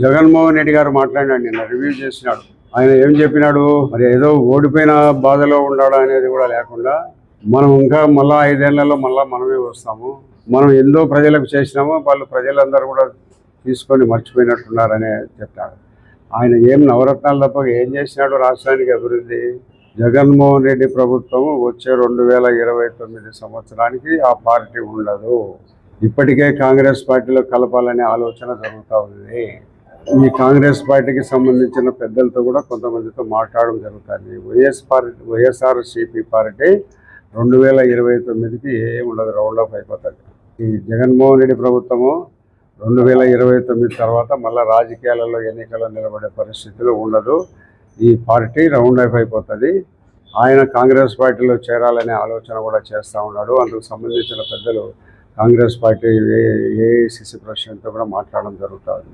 జగన్మోహన్ రెడ్డి గారు మాట్లాడినాడు, నిన్న రివ్యూ చేసినాడు. ఆయన ఏం చెప్పినాడు, మరి ఏదో ఓడిపోయిన బాధలో ఉన్నాడు అనేది కూడా లేకుండా మనం ఇంకా మళ్ళా 5 ఏళ్లలో మళ్ళా మనమే వస్తాము, మనం ఎంతో ప్రజలకు చేసినామో వాళ్ళు ప్రజలందరూ కూడా తీసుకొని మర్చిపోయినట్టున్నారని చెప్పాడు. ఆయన ఏం నవరత్నాలు తప్ప ఏం చేసినాడు రాష్ట్రానికి అభివృద్ధి? జగన్మోహన్ రెడ్డి ప్రభుత్వం వచ్చే 2029 సంవత్సరానికి ఆ పార్టీ ఉండదు. ఇప్పటికే కాంగ్రెస్ పార్టీలో కలపాలనే ఆలోచన జరుగుతూ ఉంది. ఈ కాంగ్రెస్ పార్టీకి సంబంధించిన పెద్దలతో కూడా కొంతమందితో మాట్లాడడం జరుగుతుంది. వైఎస్ఆర్సీపీ పార్టీ 2029కి ఏమి ఉండదు, రౌండ్ ఆఫ్ అయిపోతుంది. ఈ జగన్మోహన్ రెడ్డి ప్రభుత్వము 2029 తర్వాత మళ్ళీ రాజకీయాలలో ఎన్నికల్లో నిలబడే పరిస్థితులు ఉండదు. ఈ పార్టీ రౌండ్ ఆఫ్ అయిపోతుంది. ఆయన కాంగ్రెస్ పార్టీలో చేరాలనే ఆలోచన కూడా చేస్తూ ఉన్నాడు. అందుకు సంబంధించిన పెద్దలు కాంగ్రెస్ పార్టీ ఏఐసిసి ప్రెసిడెంట్తో కూడా మాట్లాడడం జరుగుతుంది.